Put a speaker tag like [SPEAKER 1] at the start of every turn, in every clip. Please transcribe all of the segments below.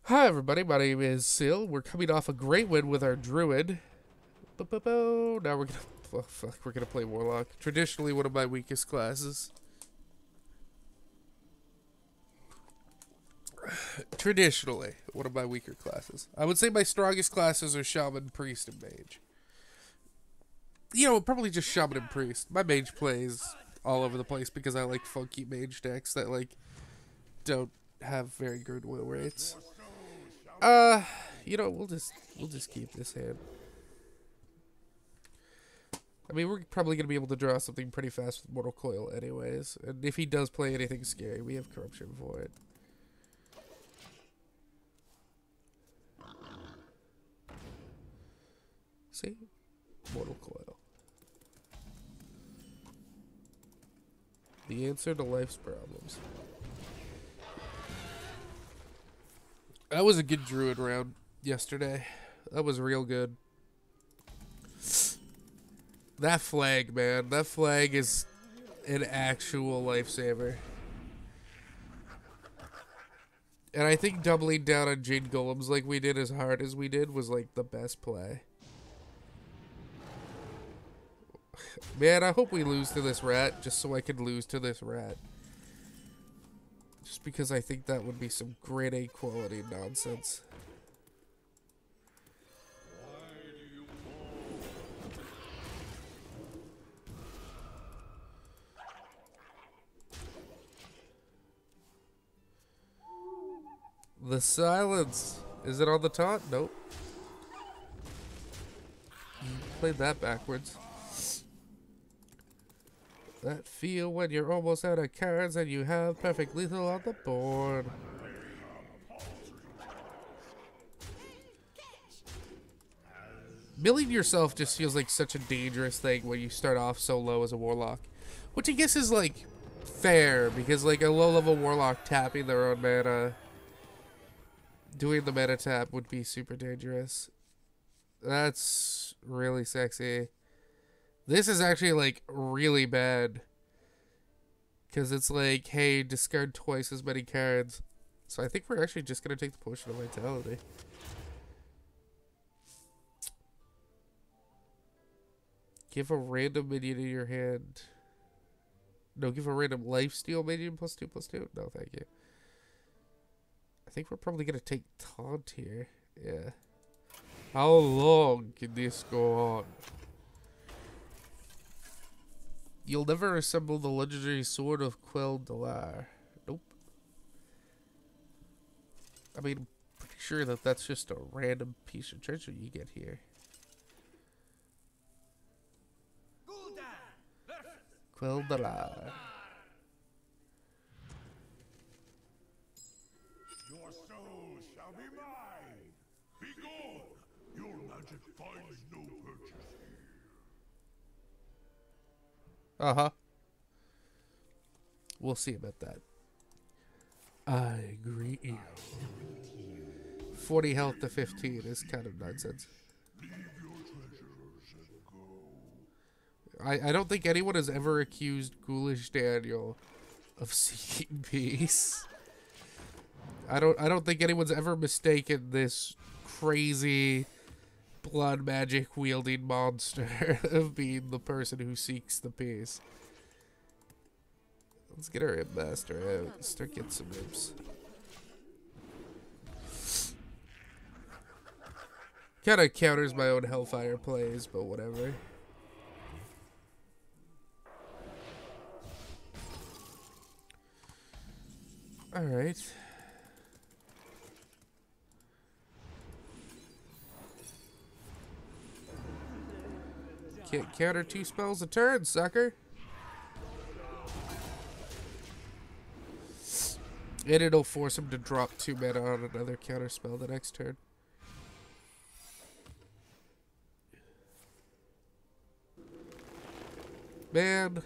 [SPEAKER 1] Hi everybody, my name is Sil. We're coming off a great win with our druid. Now we're gonna play Warlock. Traditionally one of my weakest classes. Traditionally one of my weaker classes. I would say my strongest classes are Shaman, Priest, and Mage. You know, probably just Shaman and Priest. My Mage plays all over the place because I like funky Mage decks that like don't have very good win rates. You know, we'll just keep this hand. I mean, we're probably going to be able to draw something pretty fast with Mortal Coil anyways. And if he does play anything scary, we have Corruption for it. See? Mortal Coil. The answer to life's problems. That was a good druid round yesterday. That was real good. That flag, man. That flag is an actual lifesaver. And I think doubling down on Jade Golems like we did as hard as we did was like the best play. Man, I hope we lose to this rat just so I can lose to this rat. Just because I think that would be some grade A quality nonsense. The silence. Is it on the taunt? Nope. You played that backwards. That feel when you're almost out of cards and you have perfect lethal on the board. Milling yourself just feels like such a dangerous thing when you start off so low as a Warlock. Which I guess is like fair, because like a low level Warlock tapping their own mana, doing the meta tap would be super dangerous. That's really sexy. This is actually like really bad, because it's like, hey, discard twice as many cards. So I think we're actually just going to take the Potion of Vitality. Give a random minion in your hand. No, give a random lifesteal minion +2/+2. No, thank you. I think we're probably going to take Taunt here. Yeah. How long can this go on? You'll never assemble the legendary Sword of Quel'Dalar. Nope. I mean, I'm pretty sure that that's just a random piece of treasure you get here. Quel'Dalar.
[SPEAKER 2] Your soul shall be mine. Be gone. Your magic finds no purchase here.
[SPEAKER 1] Uh-huh. We'll see about that. I agree. 40 health to 15 is kind of nonsense.
[SPEAKER 2] Leave your treasures and go.
[SPEAKER 1] I don't think anyone has ever accused Ghoulish Daniel of seeking peace. I don't think anyone's ever mistaken this crazy blood magic wielding monster of being the person who seeks the peace. Let's get our Imp Master out. Start getting some imps. Kind of counters my own Hellfire plays, but whatever. Alright. Can't counter 2 spells a turn, sucker. And it'll force him to drop 2 mana on another counter spell the next turn. Man,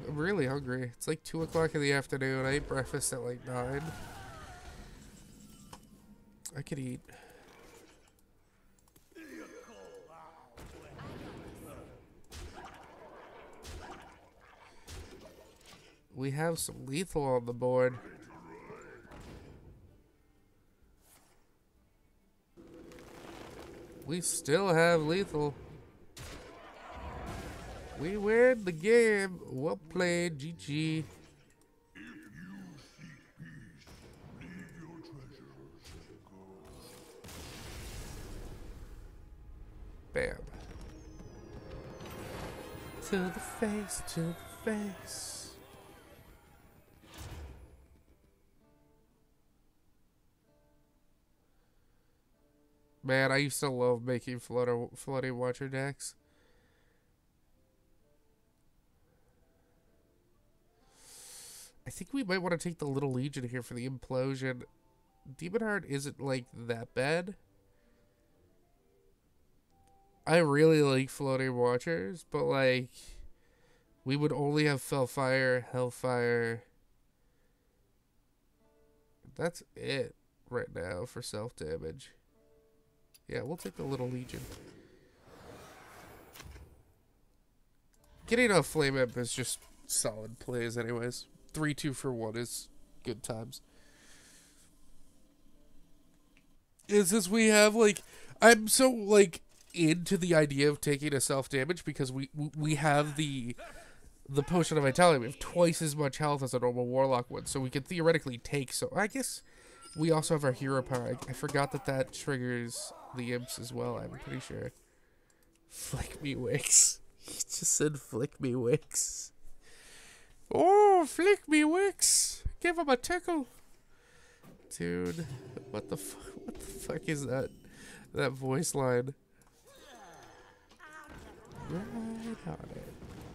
[SPEAKER 1] I'm really hungry. It's like 2 o'clock in the afternoon. I ate breakfast at like 9. I could eat. We have some lethal on the board. We still have lethal. We win the game. Well played, GG. Bam. To the face, to the face. Man, I used to love making floating watcher decks. I think we might want to take the Little Legion here for the implosion. Demon Heart isn't like that bad. I really like floating watchers, but like we would only have Fellfire, Hellfire. That's it right now for self damage. Yeah, we'll take the Little Legion. Getting a Flame Imp is just solid plays anyways. 3-2 for 1 is good times. Is this we have like I'm so like into the idea of taking a self damage because we have the potion of vitality. We have twice as much health as a normal warlock would, so we could theoretically take. So I guess we also have our hero power. I forgot that triggers the imps as well. I'm pretty sure. Flick me wicks. He just said flick me wicks. Oh, flick me wicks. Give him a tickle. Dude, what the fuck is that voice line? Right on it.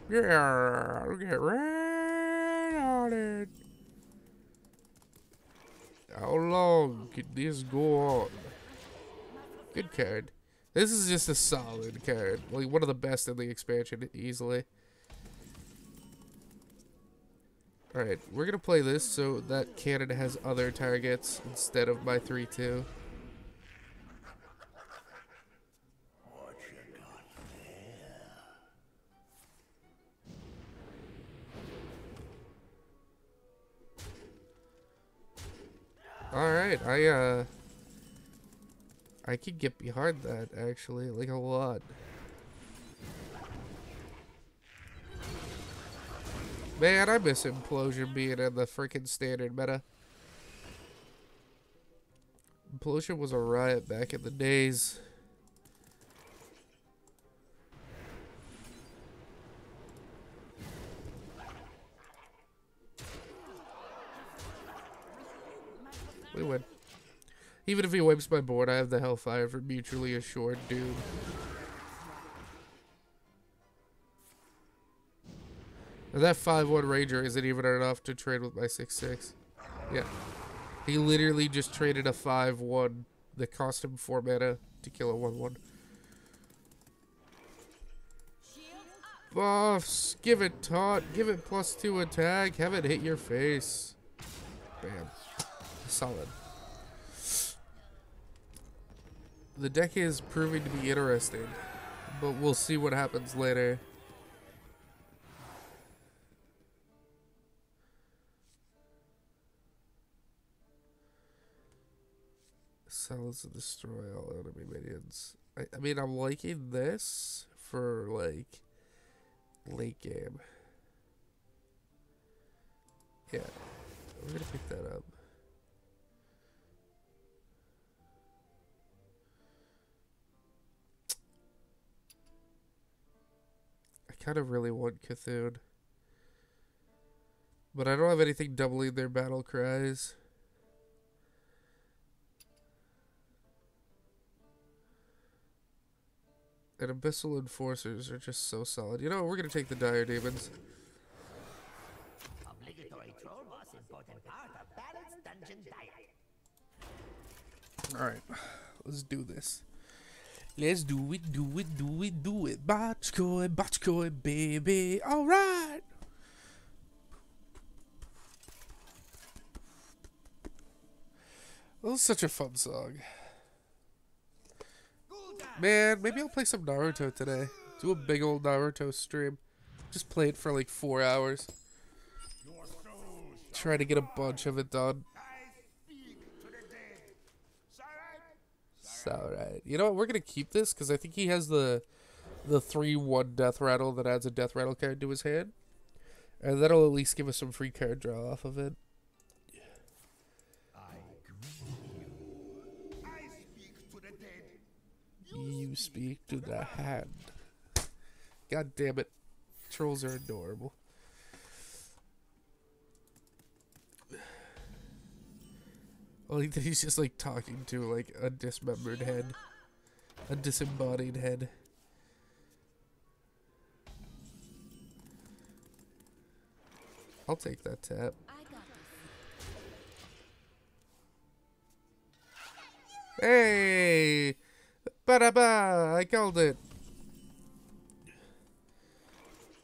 [SPEAKER 1] Yeah, I'll get right on it. How long can this go on? Good card. This is just a solid card. Like one of the best in the expansion, easily. Alright, we're gonna play this so that cannon has other targets instead of my 3-2. Alright, I could get behind that, actually, like a lot. Man, I miss Implosion being in the freaking standard meta. Implosion was a riot back in the days. We win. Even if he wipes my board, I have the Hellfire for mutually assured doom. And that 5-1 Ranger isn't even enough to trade with my 6-6. Yeah. He literally just traded a 5-1 that cost him 4 mana to kill a 1-1. Buffs! Give it taunt, give it +2 attack, have it hit your face. Bam. Solid. The deck is proving to be interesting, but we'll see what happens later. Silence and destroy all enemy minions. I mean, I'm liking this for, like, late game. Yeah, we're gonna pick that up. I kind of really want Cthulhu, but I don't have anything doubling their battle cries. And Abyssal Enforcers are just so solid. You know, we're gonna take the Dire Demons. Alright, let's do this. Let's do it, do it, do it, do it. Botchkoi, baby. Alright. That was such a fun song. Man, maybe I'll play some Naruto today. Do a big old Naruto stream. Just play it for like 4 hours. Try to get a bunch of it done. That's alright. You know what? We're gonna keep this because I think he has the 3/1 death rattle that adds a death rattle card to his hand. And that'll at least give us some free card draw off of it.
[SPEAKER 2] I greet you. I speak to the dead.
[SPEAKER 1] You speak to the hand. God damn it. Trolls are adorable. I like that he's just like talking to like a dismembered head. A disembodied head. I'll take that tap. Hey! Ba-da-ba! I called it.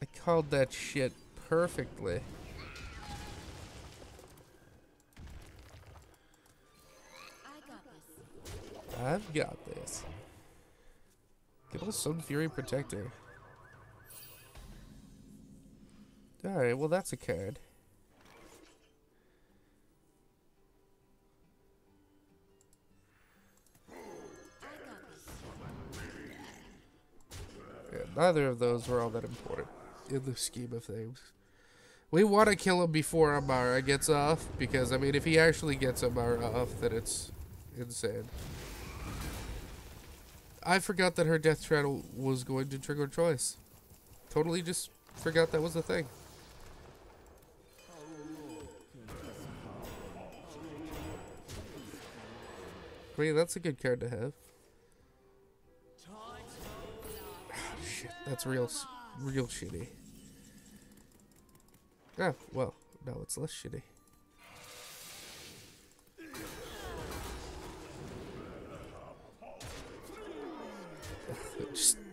[SPEAKER 1] I called that shit perfectly. I've got this. Good old Sun Fury Protector. Alright, well that's a card. Yeah, neither of those were all that important in the scheme of things. We want to kill him before Amara gets off, because, I mean, if he actually gets Amara off, then it's insane. I forgot that her death rattle was going to trigger choice. Totally just forgot that was a thing. I mean, that's a good card to have. Shit, that's real shitty. Ah, well, no, it's less shitty.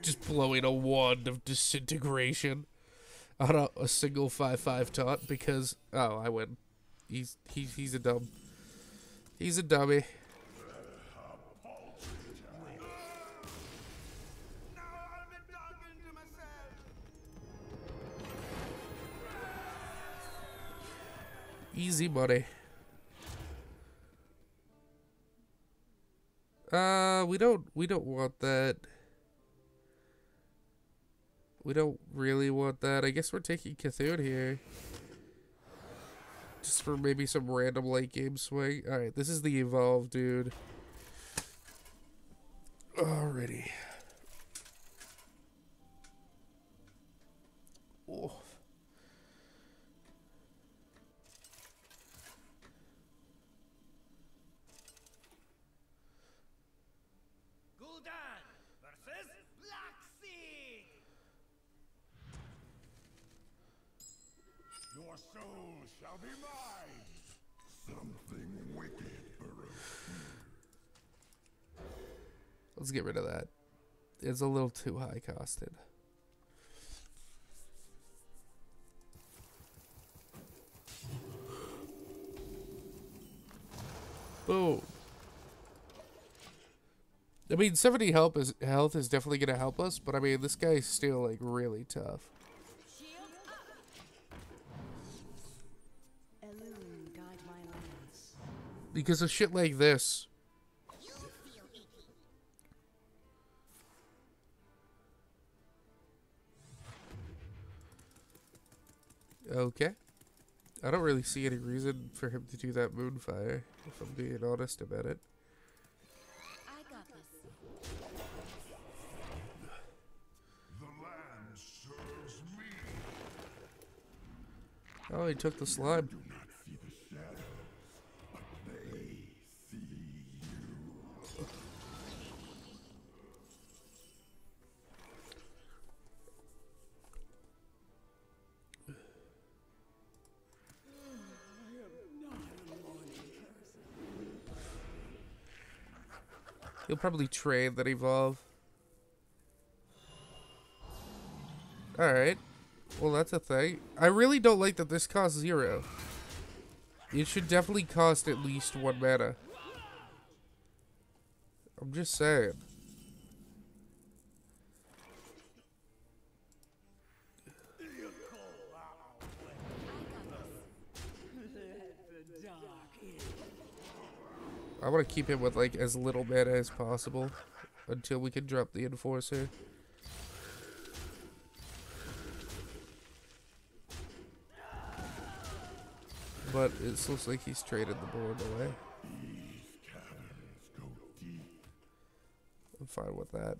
[SPEAKER 1] just blowing a wand of disintegration on a single 5/5 taunt because I win. He's a dumb. He's a dummy. Easy money. We don't want that. We don't really want that. I guess we're taking Cthulhu here. Just for maybe some random late game swing. Alright, this is the evolve, dude. Alrighty. Oh.
[SPEAKER 2] Your soul shall be mine. Something wicked burrows.
[SPEAKER 1] Let's get rid of that. It's a little too high costed. Boom. I mean, 70 health is definitely going to help us, but I mean, this guy's still, like, really tough. Because of shit like this. Okay. I don't really see any reason for him to do that Moonfire, if I'm being honest about it.
[SPEAKER 3] I got this.
[SPEAKER 2] The land serves me.
[SPEAKER 1] Oh, he took the slime.
[SPEAKER 2] Do not see the shadow, but they see you.
[SPEAKER 1] He'll probably trade that evolve. Alright. Well, that's a thing. I really don't like that this costs 0. It should definitely cost at least 1 mana. I'm just saying. I want to keep him with like as little mana as possible until we can drop the Enforcer. But it looks like he's traded the board away.
[SPEAKER 2] These caverns go deep.
[SPEAKER 1] I'm fine with that.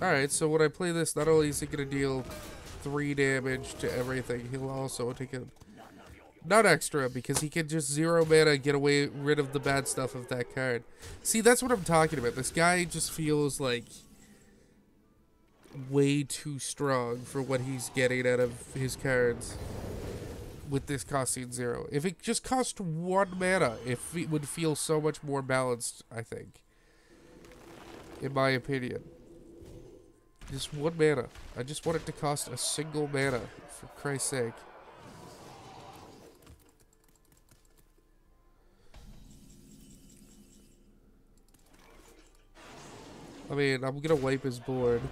[SPEAKER 1] Alright, so when I play this, not only is he going to deal 3 damage to everything, he'll also take a... Not extra, because he can just 0 mana and get rid of the bad stuff of that card. See, that's what I'm talking about. This guy just feels like way too strong for what he's getting out of his cards with this costing 0. If it just cost 1 mana, it would feel so much more balanced, I think. In my opinion. Just 1 mana. I just want it to cost a single mana, for Christ's sake. I mean, I'm gonna wipe his board.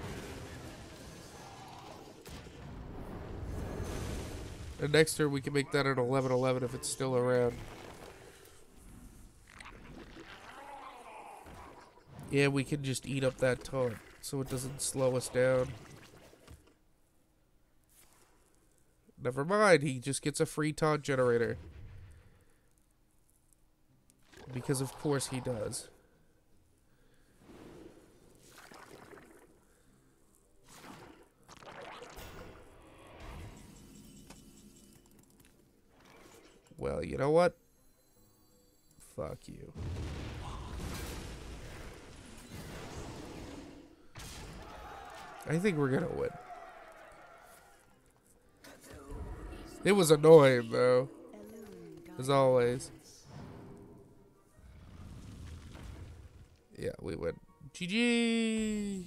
[SPEAKER 1] And next turn we can make that an 11/11 if it's still around. Yeah, we can just eat up that taunt so it doesn't slow us down. Never mind, he just gets a free taunt generator. Because of course he does. Well, you know what? Fuck you. I think we're gonna win. It was annoying, though. As always. Yeah, we win. GG!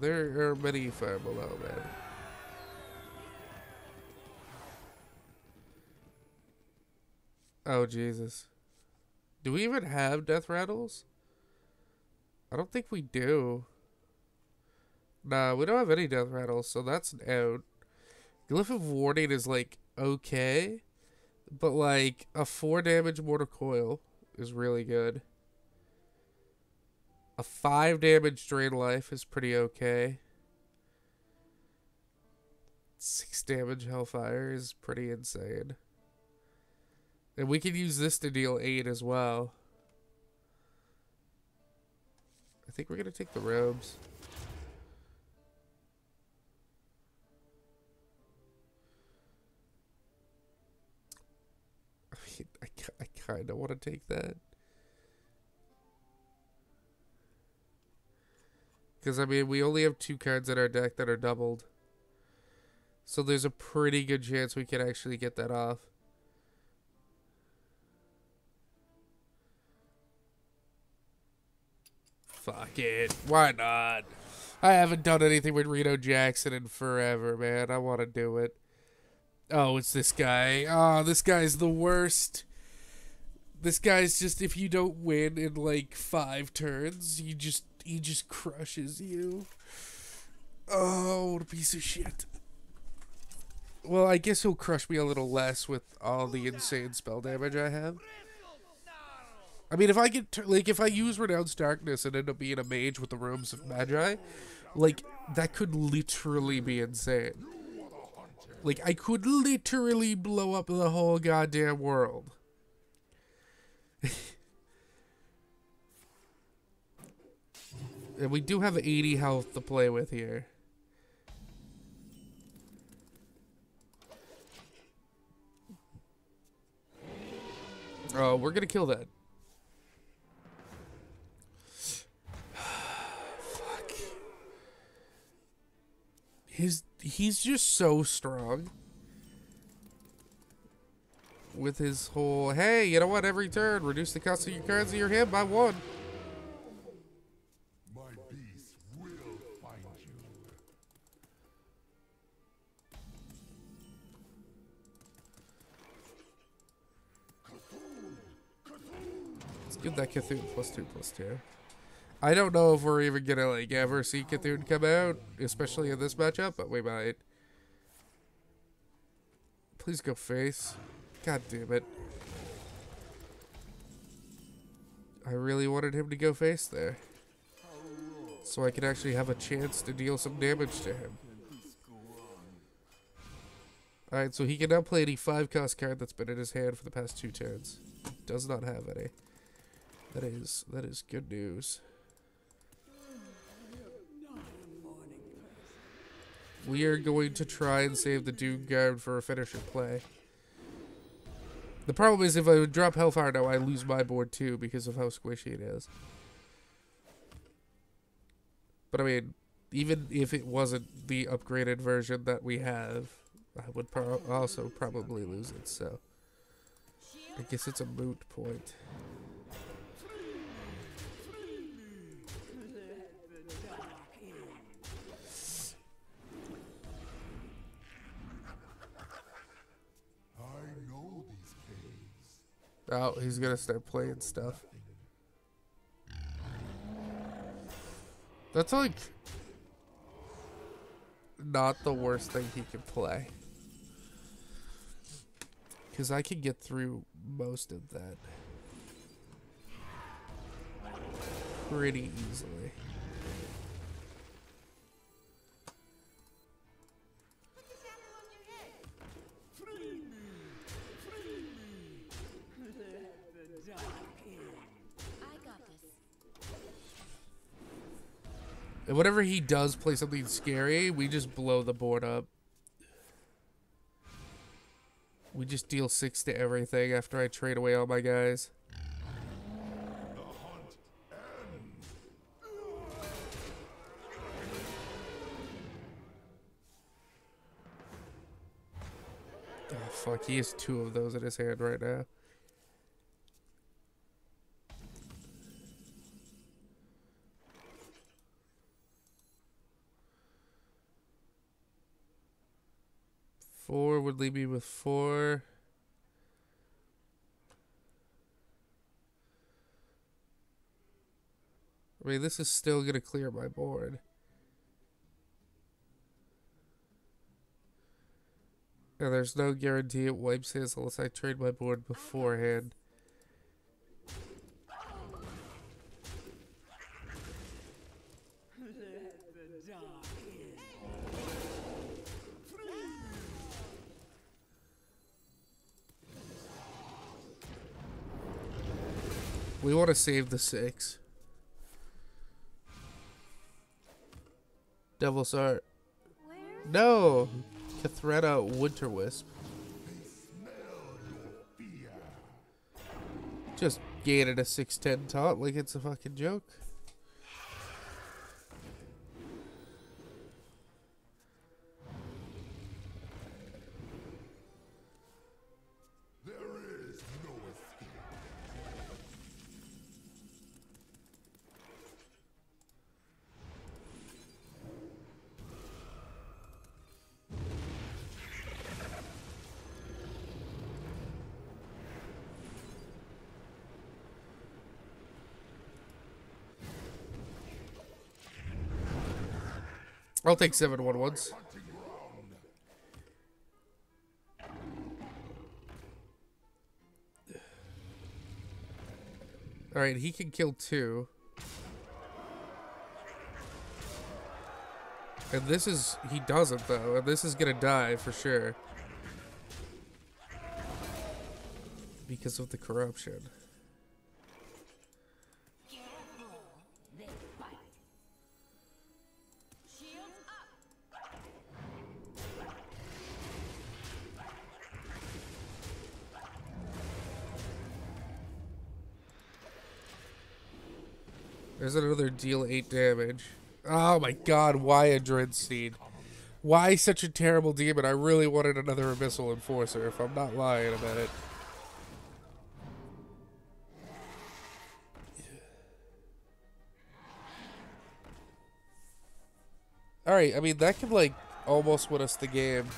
[SPEAKER 1] There are many far below, man. Oh, Jesus. Do we even have death rattles? I don't think we do. Nah, we don't have any death rattles, so that's an out. Glyph of Warning is, like, okay. But, like, a 4 damage Mortar Coil is really good. A 5 damage Drain Life is pretty okay. 6 damage Hellfire is pretty insane. And we can use this to deal 8 as well. I think we're going to take the robes. I mean, I kind of want to take that. Because, I mean, we only have 2 cards in our deck that are doubled. So there's a pretty good chance we can actually get that off. Fuck it. Why not? I haven't done anything with Reno Jackson in forever, man. I want to do it. Oh, it's this guy. Oh, this guy's the worst. This guy's just, if you don't win in like 5 turns, he just crushes you. Oh, what a piece of shit. Well, I guess he'll crush me a little less with all the insane spell damage I have. I mean, if I get, like, if I use Renounced Darkness and end up being a mage with the Robes of Magi, like, that could literally be insane. Like, I could literally blow up the whole goddamn world. And we do have 80 health to play with here. Oh, we're gonna kill that. Fuck. He's just so strong. With his whole, hey, you know what, every turn, reduce the cost of your cards in your hand by 1. Give that Cthulhu +2/+2. I don't know if we're even gonna like ever see Cthulhu come out, especially in this matchup, but we might. Please go face. God damn it. I really wanted him to go face there, so I could actually have a chance to deal some damage to him. Alright, so he can now play any 5-cost card that's been in his hand for the past 2 turns. Does not have any. That is good news. We are going to try and save the Doom Guard for a finisher play. The problem is if I would drop Hellfire now, I lose my board too because of how squishy it is. But I mean, even if it wasn't the upgraded version that we have, I would also probably lose it, so I guess it's a moot point. Oh, he's gonna start playing stuff. That's like not the worst thing he can play, because I can get through most of that pretty easily. And whenever he does play something scary, we just blow the board up. We just deal 6 to everything after I trade away all my guys. Oh, fuck, he has 2 of those in his hand right now. Four would leave me with 4. I mean, this is still going to clear my board. And there's no guarantee it wipes his unless I trade my board beforehand. We want to save the 6. Devil's Art. No! Kathrena Winterwisp. Just gated a 6/10 taunt like it's a fucking joke. I'll take 7/1/1s. Alright, he can kill 2. And this is... he doesn't, though. And this is gonna die, for sure. Because of the corruption. There's another deal 8 damage. Oh my god, why a Dread Seed? Why such a terrible demon? I really wanted another Abyssal Enforcer, if I'm not lying about it. Alright, I mean, that could, like, almost win us the game.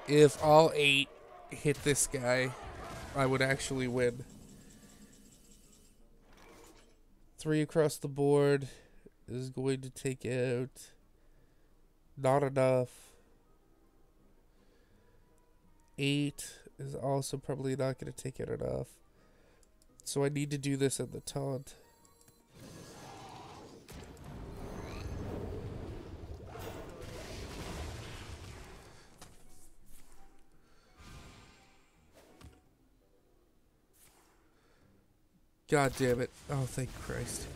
[SPEAKER 1] If all 8 hit this guy. I would actually win. 3 across the board is going to take out. Not enough. 8 is also probably not going to take out enough. So I need to do this in the taunt. God damn it. Oh, thank Christ.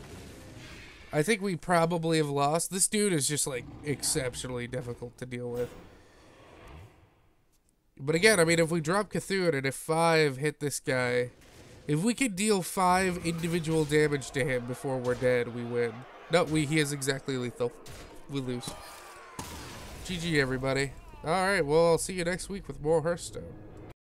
[SPEAKER 1] I think we probably have lost. This dude is just, like, exceptionally difficult to deal with. But again, I mean, if we drop Cthulhu and if 5 hit this guy, if we can deal 5 individual damage to him before we're dead, we win. No, he is exactly lethal. We lose. GG, everybody. Alright, well, I'll see you next week with more Hearthstone.